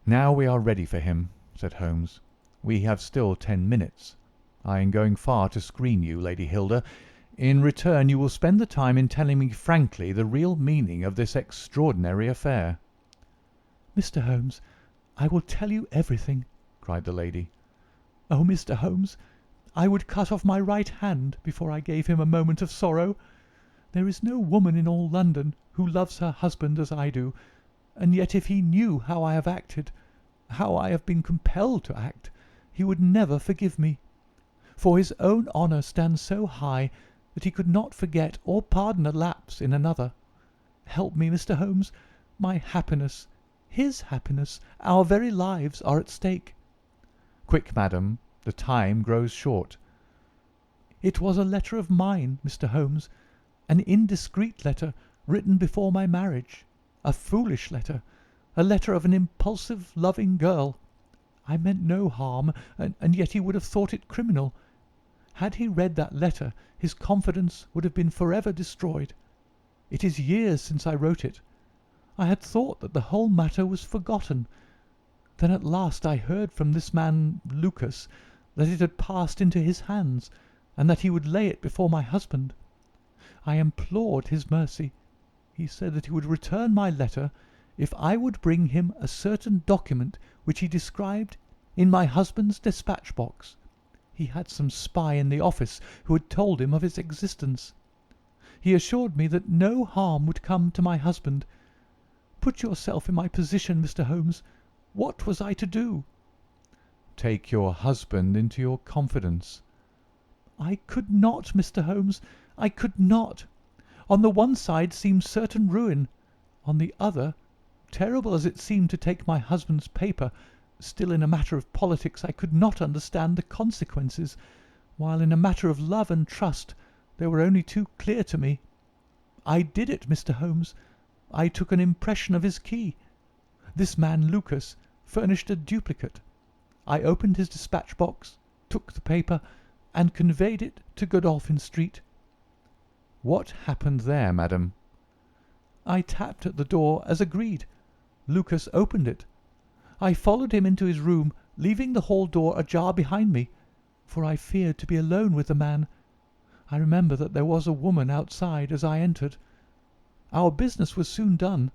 "Now we are ready for him," said Holmes. "We have still 10 minutes. I am going far to screen you, Lady Hilda. In return you will spend the time in telling me frankly the real meaning of this extraordinary affair." "Mr. Holmes, I will tell you everything," cried the lady. "Oh, Mr. Holmes, I would cut off my right hand before I gave him a moment of sorrow. There is no woman in all London who loves her husband as I do, and yet if he knew how I have acted, how I have been compelled to act, he would never forgive me. For his own honour stands so high that he could not forget or pardon a lapse in another. Help me, Mr. Holmes. My happiness, his happiness, our very lives are at stake." "Quick, madam, the time grows short." "It was a letter of mine, Mr. Holmes, an indiscreet letter written before my marriage, a foolish letter, a letter of an impulsive, loving girl. I meant no harm, and yet he would have thought it criminal. Had he read that letter, his confidence would have been forever destroyed. It is years since I wrote it. I had thought that the whole matter was forgotten. Then at last I heard from this man Lucas that it had passed into his hands, and that he would lay it before my husband. I implored his mercy. He said that he would return my letter if I would bring him a certain document which he described in my husband's dispatch box. He had some spy in the office who had told him of its existence. He assured me that no harm would come to my husband. Put yourself in my position, Mr. Holmes. What was I to do?" "Take your husband into your confidence." "I could not, Mr. Holmes. I could not. On the one side seemed certain ruin. On the other, terrible as it seemed to take my husband's paper, still in a matter of politics I could not understand the consequences, while in a matter of love and trust they were only too clear to me. I did it, Mr. Holmes. I took an impression of his key. This man Lucas furnished a duplicate. I opened his dispatch box, took the paper, and conveyed it to Godolphin Street." "What happened there, madam?" "I tapped at the door as agreed. Lucas opened it. I followed him into his room, leaving the hall door ajar behind me, for I feared to be alone with the man. I remember that there was a woman outside as I entered. Our business was soon done.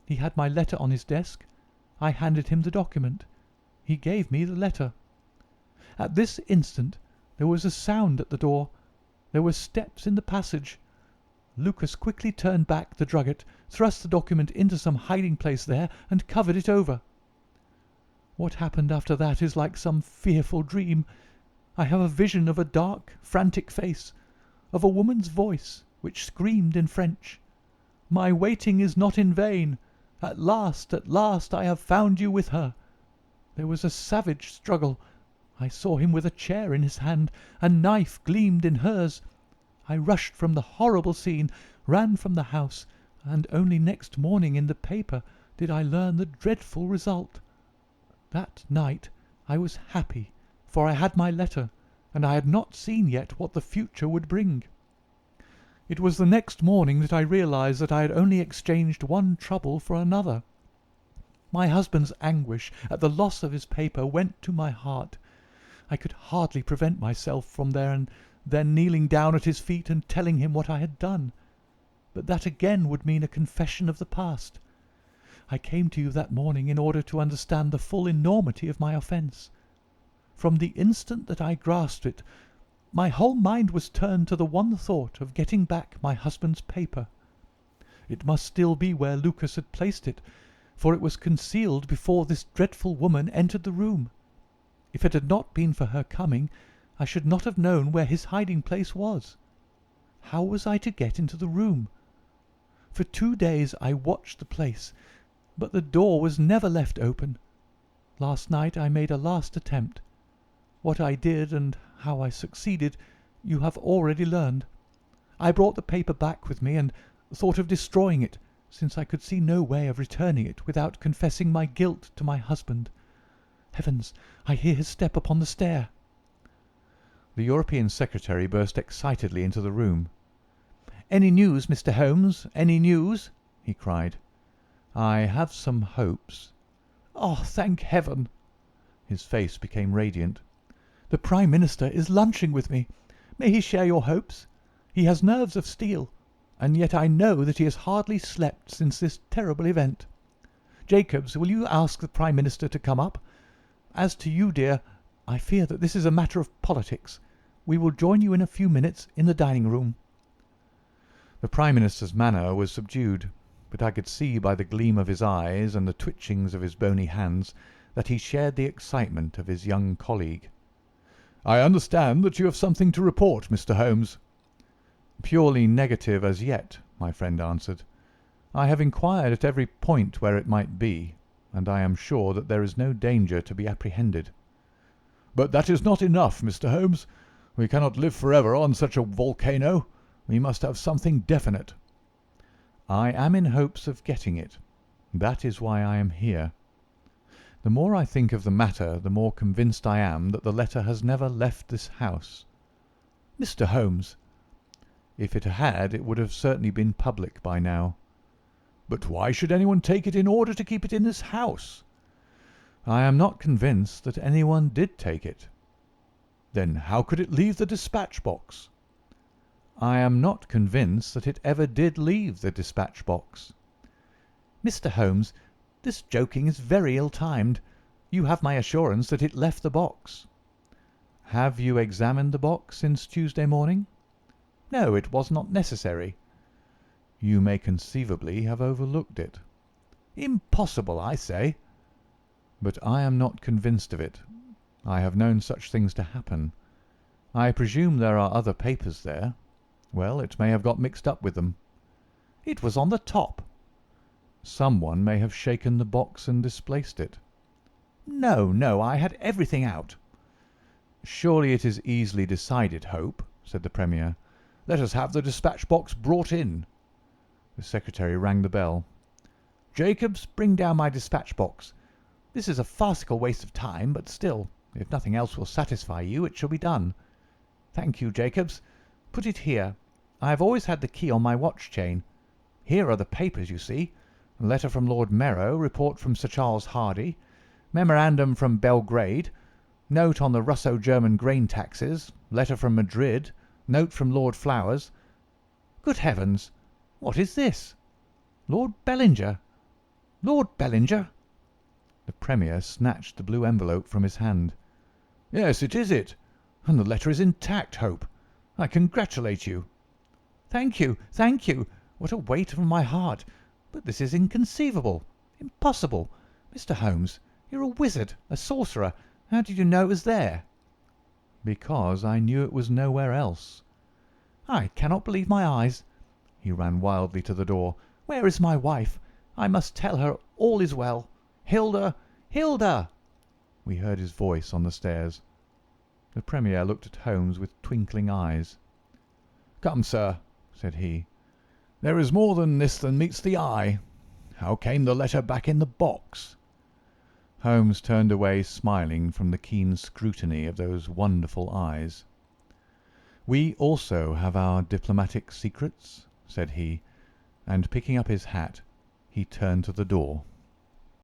He had my letter on his desk. I handed him the document. He gave me the letter. At this instant there was a sound at the door. There were steps in the passage. Lucas quickly turned back the drugget, thrust the document into some hiding place there, and covered it over." What happened after that is like some fearful dream. I have a vision of a dark, frantic face, of a woman's voice which screamed in French, "My waiting is not in vain. At last, I have found you with her." There was a savage struggle. I saw him with a chair in his hand. A knife gleamed in hers. I rushed from the horrible scene, ran from the house, and only next morning in the paper did I learn the dreadful result. That night I was happy, for I had my letter, and I had not seen yet what the future would bring. It was the next morning that I realized that I had only exchanged one trouble for another. My husband's anguish at the loss of his paper went to my heart. I could hardly prevent myself from then kneeling down at his feet and telling him what I had done. But that again would mean a confession of the past. I came to you that morning in order to understand the full enormity of my offence. From the instant that I grasped it, my whole mind was turned to the one thought of getting back my husband's paper. It must still be where Lucas had placed it, for it was concealed before this dreadful woman entered the room. If it had not been for her coming, I should not have known where his hiding-place was. How was I to get into the room? For 2 days I watched the place, but the door was never left open. Last night I made a last attempt. What I did and how I succeeded you have already learned. I brought the paper back with me and thought of destroying it, since I could see no way of returning it without confessing my guilt to my husband. Heavens, I hear his step upon the stair. The European secretary burst excitedly into the room. "Any news, Mr. Holmes? Any news?" he cried. "I have some hopes." "Oh, thank heaven!" His face became radiant. "The Prime Minister is lunching with me. May he share your hopes? He has nerves of steel, and yet I know that he has hardly slept since this terrible event. Jacobs, will you ask the Prime Minister to come up? As to you, dear, I fear that this is a matter of politics. We will join you in a few minutes in the dining-room." The Prime Minister's manner was subdued, but I could see by the gleam of his eyes and the twitchings of his bony hands that he shared the excitement of his young colleague. "I understand that you have something to report, Mr. Holmes." "Purely negative as yet," my friend answered. "I have inquired at every point where it might be, and I am sure that there is no danger to be apprehended." "But that is not enough, Mr. Holmes. We cannot live forever on such a volcano. We must have something definite." "I am in hopes of getting it. That is why I am here. The more I think of the matter, the more convinced I am that the letter has never left this house." "Mr. Holmes!" "If it had, it would have certainly been public by now." "But why should anyone take it in order to keep it in this house?" "I am not convinced that anyone did take it." "Then how could it leave the dispatch box?" "I am not convinced that it ever did leave the dispatch box." "Mr. Holmes, this joking is very ill-timed. You have my assurance that it left the box." "Have you examined the box since Tuesday morning?" "No, it was not necessary." "You may conceivably have overlooked it." "Impossible, I say." "But I am not convinced of it. I have known such things to happen. I presume there are other papers there. Well, it may have got mixed up with them." "It was on the top." "Someone may have shaken the box and displaced it." No, I had everything out." "Surely it is easily decided, Hope," said the Premier. "Let us have the dispatch box brought in." The secretary rang the bell. "Jacobs, bring down my dispatch box. This is a farcical waste of time, but still, if nothing else will satisfy you, it shall be done. Thank you, Jacobs. Put it here. I have always had the key on my watch-chain. Here are the papers, you see. A letter from Lord Merrow, report from Sir Charles Hardy, memorandum from Belgrade, note on the Russo-German grain taxes, letter from Madrid, note from Lord Flowers. Good heavens! What is this? Lord Bellinger! Lord Bellinger!" The Premier snatched the blue envelope from his hand. "Yes, it is it. And the letter is intact, Hope. I congratulate you." Thank you. What a weight from my heart. But this is inconceivable. Impossible. Mr. Holmes, You're a wizard, a sorcerer. How did you know it was there?" "Because I knew it was nowhere else." "I cannot believe my eyes." He ran wildly to the door. "Where is my wife? I must tell her all is well. Hilda! Hilda!" We heard his voice on the stairs. The Premier looked at Holmes with twinkling eyes. "Come, sir," said he. "There is more than this than meets the eye. How came the letter back in the box?" Holmes turned away smiling from the keen scrutiny of those wonderful eyes. "We also have our diplomatic secrets," said he, and picking up his hat, he turned to the door.